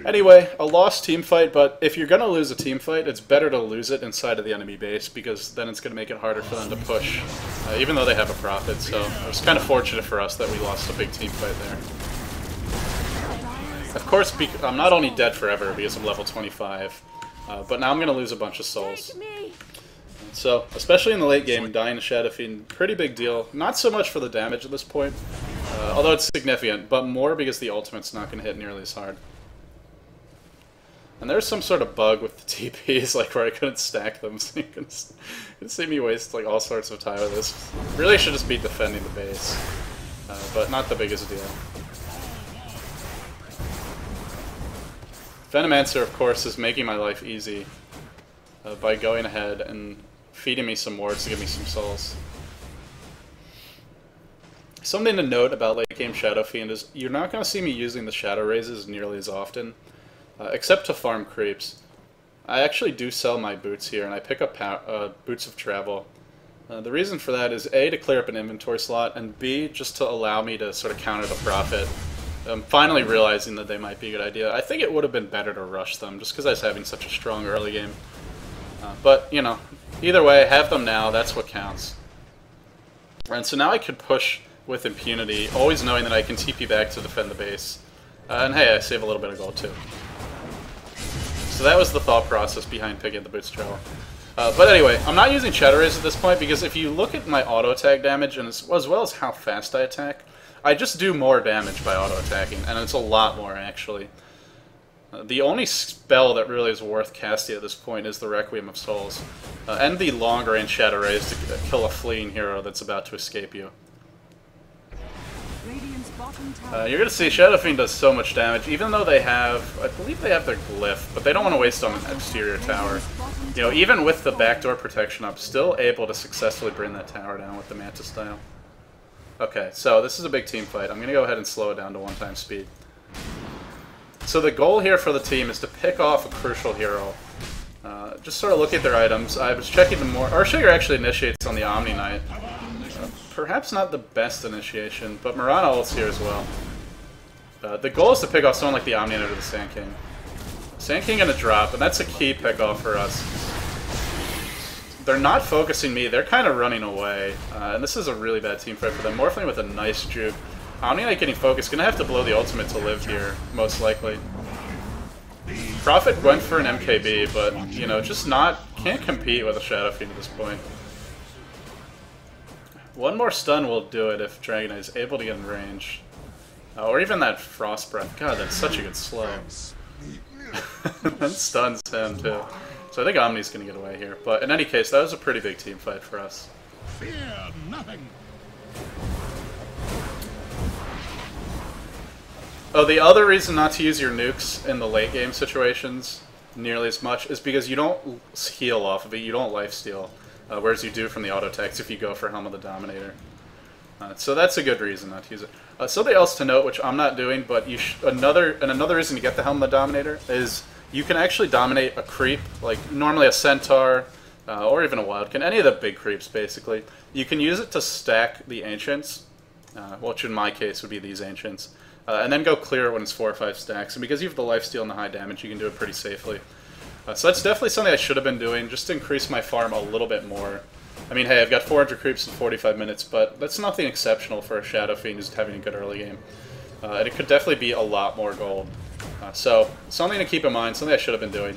Anyway, a lost team fight, but if you're going to lose a team fight, it's better to lose it inside of the enemy base, because then it's going to make it harder for them to push, even though they have a Prophet, so it was kind of fortunate for us that we lost a big team fight there. Of course, I'm not only dead forever because I'm level 25, but now I'm going to lose a bunch of souls. So, especially in the late game, dying to Shadow Fiend, pretty big deal. Not so much for the damage at this point, although it's significant, but more because the ultimate's not going to hit nearly as hard. And there's some sort of bug with the TPs, like where I couldn't stack them, so you can see me waste like all sorts of time with this. Really should just be defending the base, but not the biggest deal. Venomancer, of course, is making my life easy by going ahead and feeding me some wards to give me some souls. Something to note about late game Shadow Fiend is you're not going to see me using the Shadow Raises nearly as often, except to farm creeps. I actually do sell my boots here, and I pick up boots of travel. The reason for that is A, to clear up an inventory slot, and B, just to allow me to sort of counter the profit. I'm finally realizing that they might be a good idea. I think it would have been better to rush them, just because I was having such a strong early game. But, you know, either way, have them now, that's what counts. And so now I could push with impunity, always knowing that I can TP back to defend the base. And hey, I save a little bit of gold too. So that was the thought process behind picking the boots travel. But anyway, I'm not using Shadow Rays at this point because if you look at my auto attack damage, and as well as how fast I attack, I just do more damage by auto attacking, and it's a lot more actually. The only spell that really is worth casting at this point is the Requiem of Souls, and the long-range Shadow Rays to kill a fleeing hero that's about to escape you. You're going to see Shadow Fiend does so much damage, even though they have, I believe they have their glyph, but they don't want to waste on an exterior tower. You know, even with the backdoor protection up, still able to successfully bring that tower down with the Manta style. Okay, so this is a big team fight. I'm going to go ahead and slow it down to 1x speed. So the goal here for the team is to pick off a crucial hero. Just sort of look at their items. I was checking them more. Arsugar actually initiates on the Omni Knight. Perhaps not the best initiation, but Mirana ults here as well. The goal is to pick off someone like the Omni Knight or the Sand King. Sand King gonna drop, and that's a key pick off for us. They're not focusing me, they're kind of running away. And this is a really bad team fight for them. Morphling with a nice juke. Omni Knight getting focused, gonna have to blow the ultimate to live here, most likely. Prophet went for an MKB, but, you know, just can't compete with a Shadow Fiend at this point. One more stun will do it if Dragon Knight is able to get in range. Or even that Frost Breath. God, that's such a good slow. That stuns him, too. So I think Omni's going to get away here. But in any case, that was a pretty big team fight for us. Fear nothing. Oh, the other reason not to use your nukes in the late game situations nearly as much is because you don't heal off of it, you don't lifesteal, whereas you do from the auto attacks if you go for Helm of the Dominator. So that's a good reason not to use it. Something else to note, which I'm not doing, but another reason to get the Helm of the Dominator is you can actually dominate a creep, like normally a Centaur, or even a Wildkin, any of the big creeps basically. You can use it to stack the Ancients, which in my case would be these Ancients. And then go clear it when it's 4 or 5 stacks. And because you have the lifesteal and the high damage, you can do it pretty safely. So that's definitely something I should have been doing, just to increase my farm a little bit more. I mean, hey, I've got 400 creeps in 45 minutes, but that's nothing exceptional for a Shadow Fiend who's having a good early game. And it could definitely be a lot more gold. So, something to keep in mind, something I should have been doing.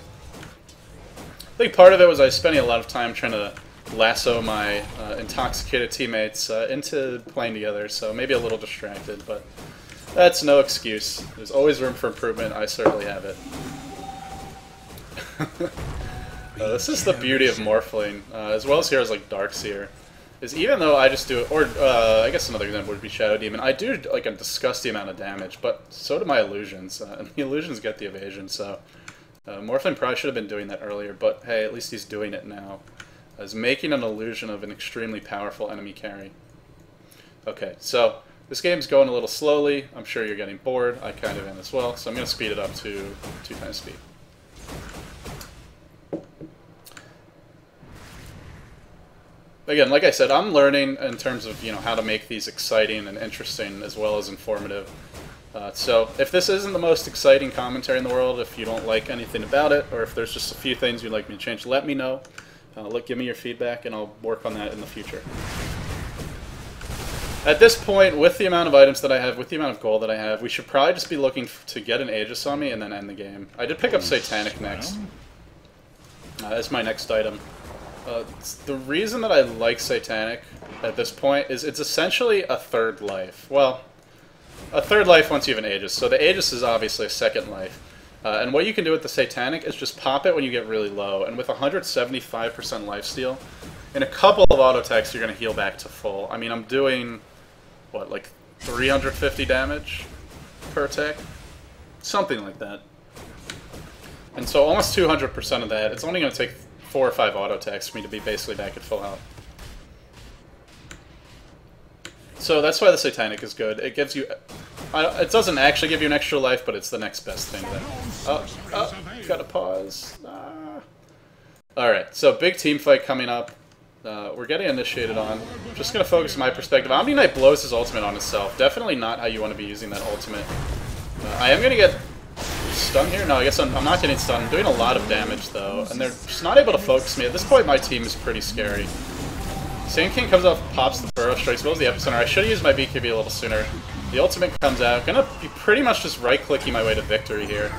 I think part of it was I was spending a lot of time trying to lasso my intoxicated teammates into playing together, so maybe a little distracted, but that's no excuse. There's always room for improvement. I certainly have it. This is the beauty of Morphling, as well as heroes like Darkseer, is even though I just do it, or I guess another example would be Shadow Demon, I do like a disgusting amount of damage, but so do my illusions, and the illusions get the evasion, so Morphling probably should have been doing that earlier, but hey, at least he's doing it now, as making an illusion of an extremely powerful enemy carry. Okay, so this game's going a little slowly. I'm sure you're getting bored. I kind of am as well, so I'm going to speed it up to 2x speed. Again, like I said, I'm learning in terms of, you know, how to make these exciting and interesting as well as informative. So if this isn't the most exciting commentary in the world, if you don't like anything about it, or if there's just a few things you'd like me to change, let me know. Give me your feedback, and I'll work on that in the future. At this point, with the amount of items that I have, with the amount of gold that I have, we should probably just be looking to get an Aegis on me and then end the game. I did pick up Satanic next, as my next item. The reason that I like Satanic at this point is it's essentially a third life. Well, a third life once you have an Aegis. So the Aegis is obviously a second life. And what you can do with the Satanic is just pop it when you get really low. And with 175% lifesteal, in a couple of auto attacks, you're going to heal back to full. I mean, I'm doing, what, like 350 damage per attack? Something like that. And so almost 200% of that, it's only going to take 4 or 5 auto attacks for me to be basically back at full health. So that's why the Satanic is good. It gives you... it doesn't actually give you an extra life, but it's the next best thing then. Oh, gotta pause. Alright, so big team fight coming up. We're getting initiated on. Just gonna focus my perspective. Omni Knight blows his ultimate on himself. Definitely not how you want to be using that ultimate. I am gonna get stunned here? No, I guess I'm not getting stunned. I'm doing a lot of damage though, and they're just not able to focus me. At this point, my team is pretty scary. Sand King comes up, pops the Burrow Strike, as well as the Epicenter. I should have used my BKB a little sooner. The ultimate comes out. Gonna be pretty much just right-clicking my way to victory here.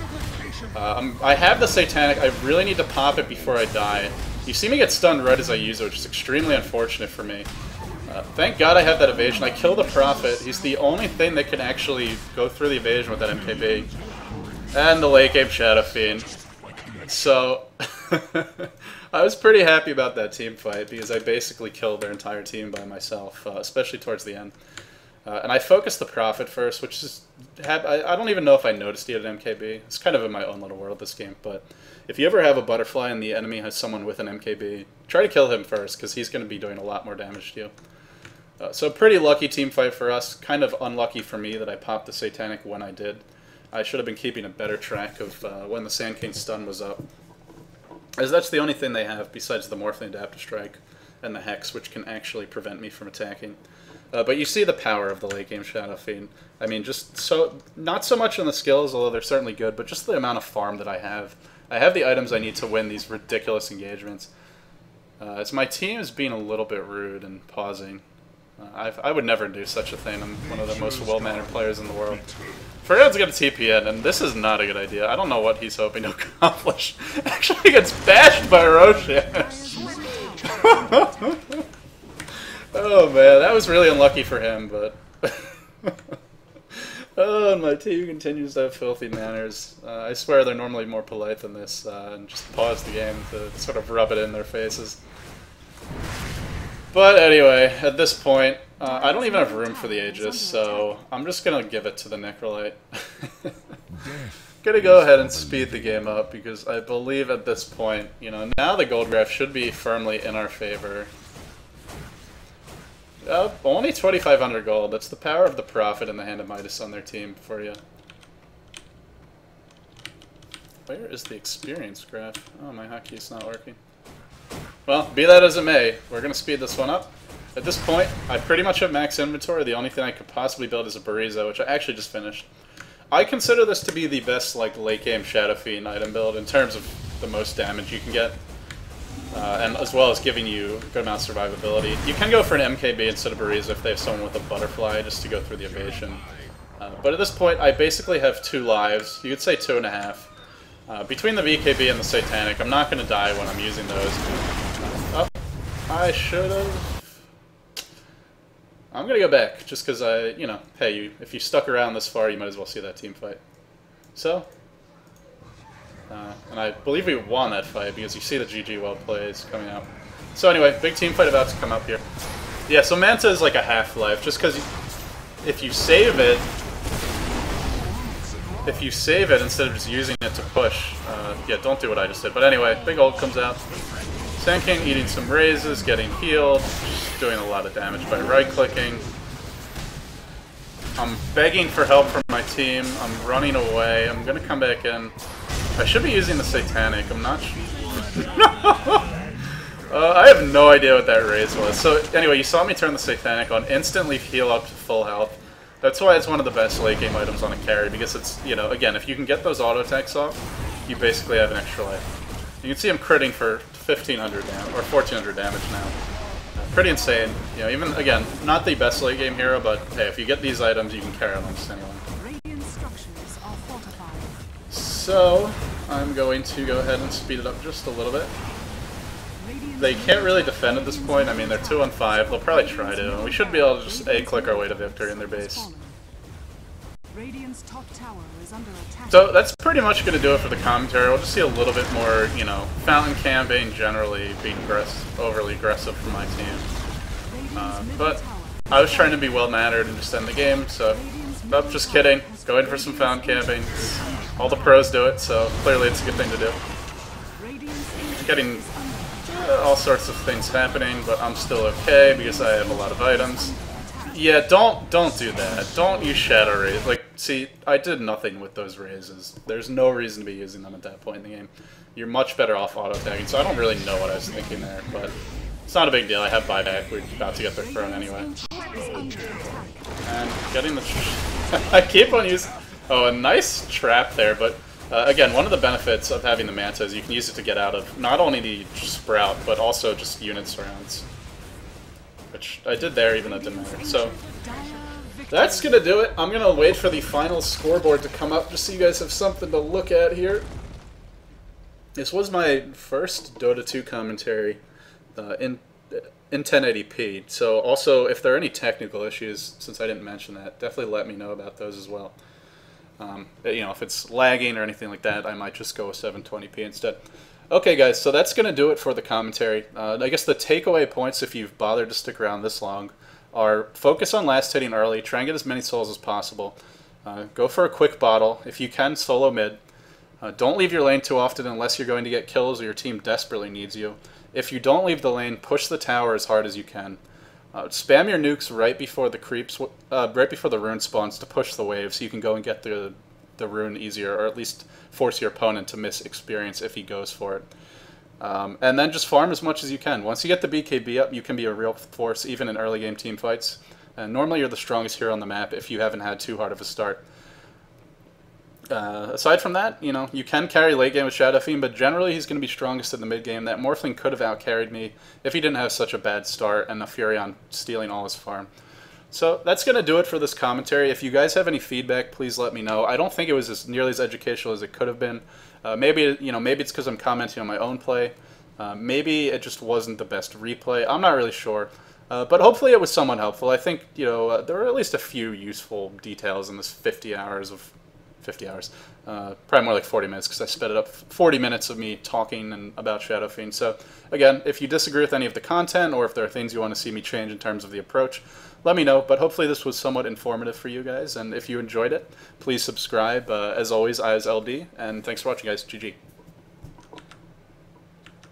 I have the Satanic. I really need to pop it before I die. You see me get stunned right as I use it, which is extremely unfortunate for me. Thank God I have that evasion. I kill the Prophet. He's the only thing that can actually go through the evasion with that MKB. And the late game Shadow Fiend. So, I was pretty happy about that team fight because I basically killed their entire team by myself, especially towards the end. And I focused the Prophet first, which is... I don't even know if I noticed he had an MKB. It's kind of in my own little world, this game. But if you ever have a butterfly and the enemy has someone with an MKB, try to kill him first, because he's going to be doing a lot more damage to you. So pretty lucky team fight for us. Kind of unlucky for me that I popped the Satanic when I did. I should have been keeping a better track of when the Sand King stun was up. As that's the only thing they have besides the Morphling Adaptive Strike and the Hex, which can actually prevent me from attacking. But you see the power of the late game Shadow Fiend. I mean, just so not so much on the skills, although they're certainly good, but just the amount of farm that I have. I have the items I need to win these ridiculous engagements. As my team is being a little bit rude and pausing. I would never do such a thing. I'm one of the most well-mannered players in the world. Ferdinand's got a TP in, and this is not a good idea. I don't know what he's hoping to accomplish. Actually gets bashed by Roshan. Oh man, that was really unlucky for him, but... Oh, and my team continues to have filthy manners. I swear they're normally more polite than this, and just pause the game to sort of rub it in their faces. But anyway, at this point, I don't even have room for the Aegis, so I'm just gonna give it to the Necrolite. Gonna go ahead and speed the game up, because I believe at this point, you know, now the gold graph should be firmly in our favor. Only 2,500 gold. That's the power of the Prophet and the Hand of Midas on their team for you. Where is the experience graph? Oh, my hotkey's not working. Well, be that as it may, we're going to speed this one up. At this point, I pretty much have max inventory. The only thing I could possibly build is a Bariza, which I actually just finished. I consider this to be the best like late-game Shadow Fiend item build in terms of the most damage you can get. And as well as giving you a good amount of survivability. You can go for an MKB instead of Bariza if they have someone with a butterfly just to go through the evasion. But at this point, I basically have 2 lives. You could say 2.5. Between the BKB and the Satanic, I'm not going to die when I'm using those. Oh, I should have... I'm going to go back, just because you know, hey, if you stuck around this far, you might as well see that team fight. So... and I believe we won that fight because you see the GG well plays coming out. So anyway, big team fight about to come up here. Yeah, so Manta is like a half-life, just because if you save it instead of just using it to push, yeah, don't do what I just did. But anyway, big ult comes out. Sand King eating some raises, getting healed, just doing a lot of damage by right-clicking. I'm begging for help from my team. I'm running away. I'm gonna come back in. I should be using the Satanic, I'm not sure. I have no idea what that raise was. So anyway, you saw me turn the Satanic on, instantly heal up to full health. That's why it's one of the best late game items on a carry, because it's, you know, again, if you can get those auto attacks off, you basically have an extra life. You can see I'm critting for 1,500 damage, or 1,400 damage now. Pretty insane. You know, even, again, not the best late game hero, but hey, if you get these items, you can carry on almost anyone. So, I'm going to go ahead and speed it up just a little bit. They can't really defend at this point. I mean, they're 2 on 5. They'll probably try to. We should be able to just A-click our way to victory in their base. So that's pretty much going to do it for the commentary. We'll just see a little bit more, you know, Fountain campaign generally being overly aggressive from my team. But I was trying to be well-mannered and just end the game, so... Nope, just kidding. Going for some Fountain camping. All the pros do it, so clearly it's a good thing to do. Getting all sorts of things happening, but I'm still okay because I have a lot of items. Yeah, don't do that. Don't use Shadow Rays. Like, see, I did nothing with those raises. There's no reason to be using them at that point in the game. You're much better off auto-tagging, so I don't really know what I was thinking there, but it's not a big deal. I have buyback. We're about to get their throne anyway. And getting the... I keep on using... Oh, a nice trap there, but again, one of the benefits of having the Manta is you can use it to get out of not only the Sprout, but also just unit surrounds. Which I did there, even though it didn't matter. So, that's going to do it. I'm going to wait for the final scoreboard to come up, just so you guys have something to look at here. This was my first Dota 2 commentary in 1080p. So, also, if there are any technical issues, since I didn't mention that, definitely let me know about those as well. You know, if it's lagging or anything like that, I might just go with 720p instead. Okay, guys, so that's going to do it for the commentary. I guess the takeaway points, if you've bothered to stick around this long, are focus on last hitting early, try and get as many souls as possible, go for a quick bottle, if you can, solo mid. Don't leave your lane too often unless you're going to get kills or your team desperately needs you. If you don't leave the lane, push the tower as hard as you can. Spam your nukes right before the creeps, right before the rune spawns to push the wave, so you can go and get the rune easier, or at least force your opponent to miss experience if he goes for it. And then just farm as much as you can. Once you get the BKB up, you can be a real force even in early game team fights. And normally you're the strongest hero on the map if you haven't had too hard of a start. Aside from that, you know, you can carry late game with Shadow Fiend, but generally he's going to be strongest in the mid game. That Morphling could have outcarried me if he didn't have such a bad start and a Furion stealing all his farm. So that's going to do it for this commentary. If you guys have any feedback, please let me know. I don't think it was nearly as educational as it could have been. Maybe it's because I'm commenting on my own play. Maybe it just wasn't the best replay. I'm not really sure. But hopefully it was somewhat helpful. I think, you know, there were at least a few useful details in this 50 hours. Probably more like 40 minutes because I sped it up 40 minutes of me talking about Shadow Fiend. So again, if you disagree with any of the content or if there are things you want to see me change in terms of the approach, let me know. But hopefully this was somewhat informative for you guys, and if you enjoyed it, please subscribe. As always, I as LD, and thanks for watching, guys. GG.